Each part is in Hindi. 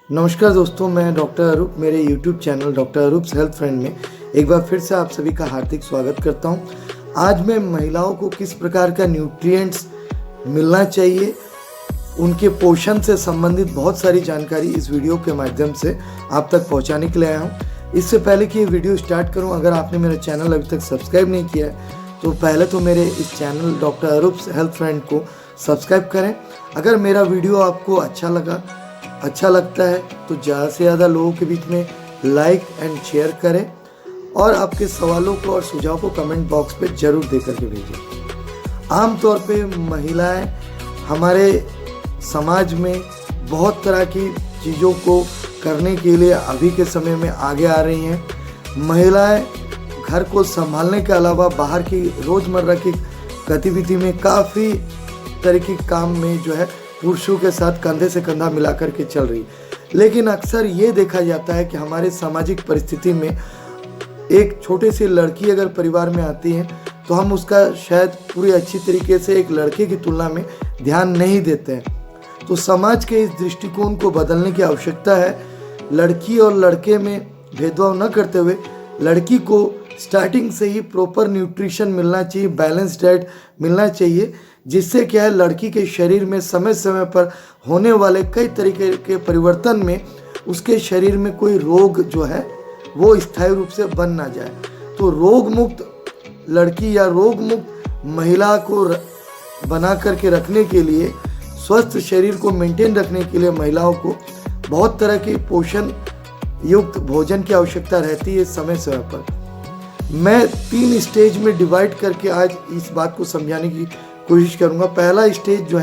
नमस्कार दोस्तों, मैं डॉक्टर अरूप मेरे YouTube channel doctor Arup's health friend में एक बार फिर से आप सभी का हार्दिक स्वागत करता हूं। आज मैं महिलाओं को किस प्रकार का न्यूट्रिएंट्स मिलना चाहिए, उनके पोषण से संबंधित बहुत सारी जानकारी इस वीडियो के माध्यम से आप तक पहुंचाने के लिए आया हूं। इससे पहले कि ये वीडियो स्टार्ट करूं, अगर आपने मेरा चैनल अभी तक सब्सक्राइब नहीं किया है तो पहले तो मेरे इस channel doctor Arup's health friend को सब्सक्राइब करें। अगर मेरा वीडियो आपको अच्छा लगता है तो ज़्यादा से ज़्यादा लोगों के बीच में लाइक एंड शेयर करें और आपके सवालों को और सुझाव को कमेंट बॉक्स पे ज़रूर दे करके भेजें। आमतौर पे महिलाएं हमारे समाज में बहुत तरह की चीज़ों को करने के लिए अभी के समय में आगे आ रही हैं। महिलाएं घर को संभालने के अलावा बाहर की रोज़मर्रा की गतिविधि में काफ़ी तरह के काम में पुरुषों के साथ कंधे से कंधा मिला करके चल रही। लेकिन अक्सर ये देखा जाता है कि हमारे सामाजिक परिस्थिति में एक छोटी सी लड़की अगर परिवार में आती है तो हम उसका शायद पूरी अच्छी तरीके से एक लड़के की तुलना में ध्यान नहीं देते हैं। तो समाज के इस दृष्टिकोण को बदलने की आवश्यकता है। लड़की और लड़के में भेदभाव न करते हुए लड़की को स्टार्टिंग से ही प्रॉपर न्यूट्रिशन मिलना चाहिए, बैलेंस डाइट मिलना चाहिए, जिससे क्या है लड़की के शरीर में समय समय पर होने वाले कई तरीके के परिवर्तन में उसके शरीर में कोई रोग वो स्थायी रूप से बन ना जाए। तो रोग मुक्त लड़की या रोग मुक्त महिला को बना करके रखने के लिए, स्वस्थ शरीर को मेंटेन रखने के लिए महिलाओं को बहुत तरह के पोषण युक्त भोजन की आवश्यकता रहती है समय समय पर। मैं 3 स्टेज में डिवाइड करके आज इस बात को समझाने की कोशिश करूंगा। पहला स्टेज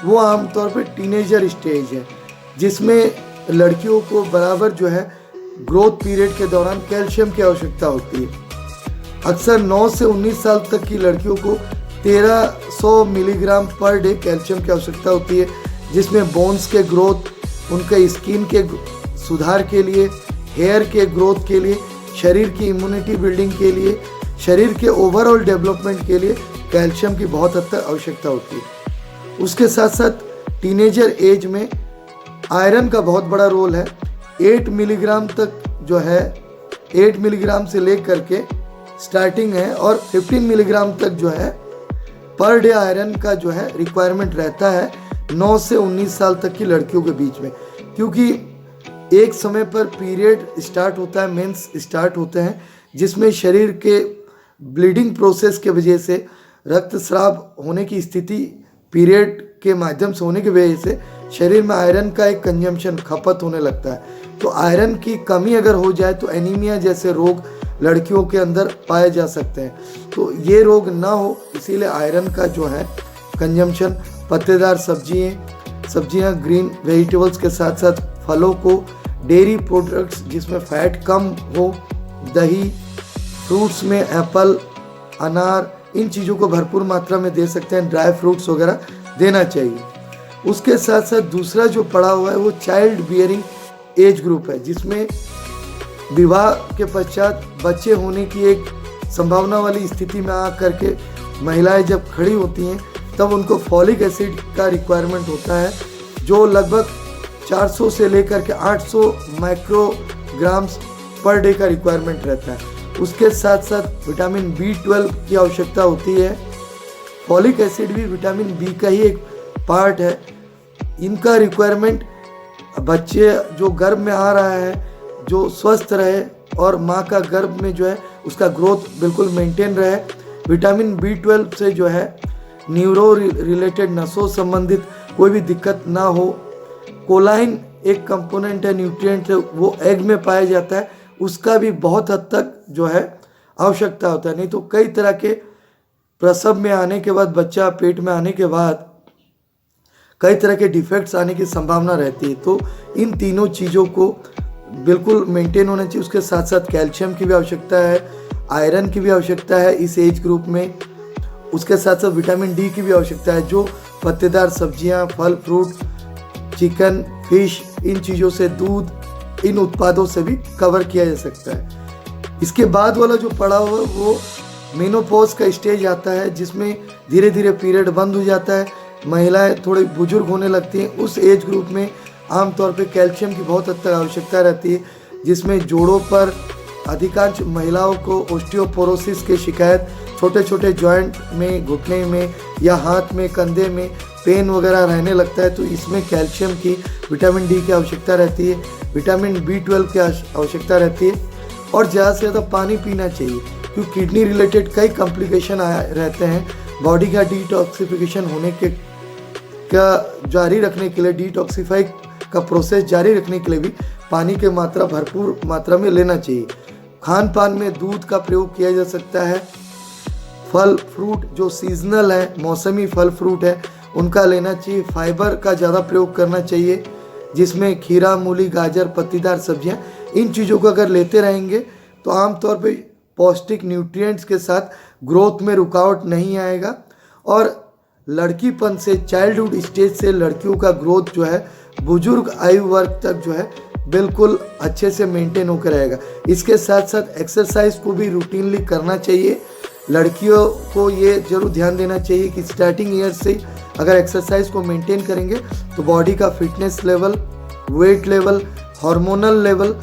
वो आमतौर पर टीनेजर स्टेज है, जिसमें लड़कियों को बराबर ग्रोथ पीरियड के दौरान कैल्शियम की आवश्यकता होती है। अक्सर 9 से 19 साल तक की लड़कियों को 1300 मिलीग्राम पर डे कैल्शियम की आवश्यकता होती है, जिसमें बोन्स के ग्रोथ, उनके स्किन के सुधार के लिए, हेयर के ग्रोथ के लिए, शरीर की इम्यूनिटी बिल्डिंग के लिए, शरीर के ओवरऑल डेवलपमेंट के लिए कैल्शियम की बहुत हद तक आवश्यकता होती है। उसके साथ साथ टीनेजर एज में आयरन का बहुत बड़ा रोल है। 8 मिलीग्राम तक 8 मिलीग्राम से लेकर के स्टार्टिंग है और 15 मिलीग्राम तक पर डे आयरन का रिक्वायरमेंट रहता है 9 से 19 साल तक की लड़कियों के बीच में, क्योंकि एक समय पर पीरियड स्टार्ट होता है, मेंस स्टार्ट होते हैं, जिसमें शरीर के ब्लीडिंग प्रोसेस के वजह से रक्तस्राव होने की स्थिति पीरियड के माध्यम से होने की वजह से शरीर में आयरन का एक कंजम्पशन खपत होने लगता है। तो आयरन की कमी अगर हो जाए तो एनीमिया जैसे रोग लड़कियों के अंदर पाए जा सकते हैं। तो ये रोग ना हो, इसीलिए आयरन का कंजम्पशन, पत्तेदार सब्जियां, ग्रीन वेजिटेबल्स के साथ साथ फलों को, डेयरी प्रोडक्ट्स जिसमें फैट कम हो, दही, फ्रूट्स में एप्पल, अनार, इन चीज़ों को भरपूर मात्रा में दे सकते हैं। ड्राई फ्रूट्स वगैरह देना चाहिए। उसके साथ साथ दूसरा जो पड़ा हुआ है वो चाइल्ड बियरिंग एज ग्रुप है, जिसमें विवाह के पश्चात बच्चे होने की एक संभावना वाली स्थिति में आ करके महिलाएं जब खड़ी होती हैं तब उनको फॉलिक एसिड का रिक्वायरमेंट होता है, जो लगभग 400 से लेकर के 800 माइक्रोग्राम्स पर डे का रिक्वायरमेंट रहता है। उसके साथ साथ विटामिन B12 की आवश्यकता होती है। फॉलिक एसिड भी विटामिन बी का ही एक पार्ट है। इनका रिक्वायरमेंट बच्चे जो गर्भ में आ रहा है जो स्वस्थ रहे और माँ का गर्भ में उसका ग्रोथ बिल्कुल मेंटेन रहे। विटामिन B12 से न्यूरो रिलेटेड नसों संबंधित कोई भी दिक्कत ना हो। कोलाइन एक कंपोनेंट है, न्यूट्रिएंट है, वो एग में पाया जाता है, उसका भी बहुत हद तक आवश्यकता होता है। नहीं तो कई तरह के प्रसव में आने के बाद, बच्चा पेट में आने के बाद कई तरह के डिफेक्ट्स आने की संभावना रहती है। तो इन तीनों चीज़ों को बिल्कुल मेंटेन होना चाहिए। उसके साथ साथ कैल्शियम की भी आवश्यकता है, आयरन की भी आवश्यकता है इस एज ग्रुप में। उसके साथ साथ विटामिन डी की भी आवश्यकता है, जो पत्तेदार सब्जियां, फल फ्रूट, चिकन, फिश, इन चीज़ों से, दूध, इन उत्पादों से भी कवर किया जा सकता है। इसके बाद वाला जो पड़ा हुआ वो मेनोपॉज का स्टेज आता है, जिसमें धीरे धीरे पीरियड बंद हो जाता है, महिलाएं थोड़ी बुजुर्ग होने लगती हैं। उस एज ग्रुप में आमतौर पे कैल्शियम की बहुत हद तक आवश्यकता रहती है, जिसमें जोड़ों पर अधिकांश महिलाओं को ओस्टियोपोरोसिस की शिकायत, छोटे छोटे जॉइंट में, घुटने में या हाथ में, कंधे में पेन वगैरह रहने लगता है, तो इसमें कैल्शियम की, विटामिन डी की आवश्यकता रहती है, विटामिन B12 की आवश्यकता रहती है और ज़्यादा से ज़्यादा पानी पीना चाहिए, क्योंकि किडनी रिलेटेड कई कॉम्प्लिकेशन रहते हैं। बॉडी का डिटॉक्सिफिकेशन होने के का जारी रखने के लिए, डिटॉक्सिफाई का प्रोसेस जारी रखने के लिए भी पानी की मात्रा भरपूर मात्रा में लेना चाहिए। खान पान में दूध का प्रयोग किया जा सकता है। फल फ्रूट जो सीजनल है, मौसमी फल फ्रूट है, उनका लेना चाहिए। फाइबर का ज़्यादा प्रयोग करना चाहिए, जिसमें खीरा, मूली, गाजर, पत्तीदार सब्जियां, इन चीज़ों को अगर लेते रहेंगे तो आमतौर पे पौष्टिक न्यूट्रिएंट्स के साथ ग्रोथ में रुकावट नहीं आएगा और लड़कीपन से, चाइल्डहुड स्टेज से लड़कियों का ग्रोथ जो है बुजुर्ग आयु वर्ग तक जो है बिल्कुल अच्छे से मेंटेन होकर रहेगा। इसके साथ साथ एक्सरसाइज को भी रूटीनली करना चाहिए। लड़कियों को ये जरूर ध्यान देना चाहिए कि स्टार्टिंग ईयर से अगर एक्सरसाइज को मेंटेन करेंगे तो बॉडी का fitness level, weight level, hormonal level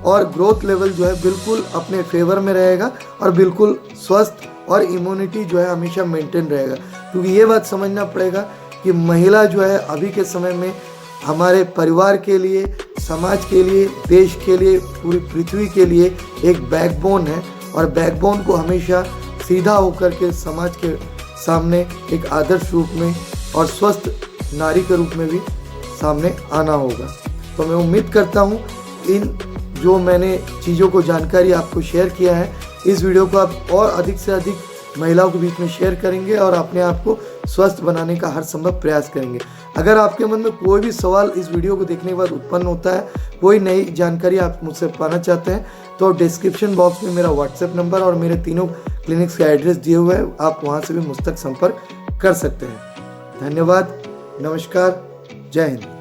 और ग्रोथ लेवल जो है बिल्कुल अपने फेवर में रहेगा और बिल्कुल स्वस्थ और इम्यूनिटी जो है हमेशा मेंटेन रहेगा। क्योंकि ये बात समझना पड़ेगा कि महिला जो है अभी के समय में हमारे परिवार के लिए, समाज के लिए, देश के लिए, पूरी पृथ्वी के लिए एक बैकबोन है और बैकबोन को हमेशा सीधा होकर के समाज के सामने एक आदर्श रूप में और स्वस्थ नारी के रूप में भी सामने आना होगा। तो मैं उम्मीद करता हूँ इन जो मैंने चीज़ों को जानकारी आपको शेयर किया है, इस वीडियो को आप और अधिक से अधिक महिलाओं के बीच में शेयर करेंगे और अपने आप को स्वस्थ बनाने का हर संभव प्रयास करेंगे। अगर आपके मन में कोई भी सवाल इस वीडियो को देखने के बाद उत्पन्न होता है, कोई नई जानकारी आप मुझसे पाना चाहते हैं, तो डिस्क्रिप्शन बॉक्स में मेरा व्हाट्सएप नंबर और मेरे तीनों क्लिनिक्स का एड्रेस दिए हुए हैं, आप वहां से भी मुझ तक संपर्क कर सकते हैं। धन्यवाद, नमस्कार, जय हिंद।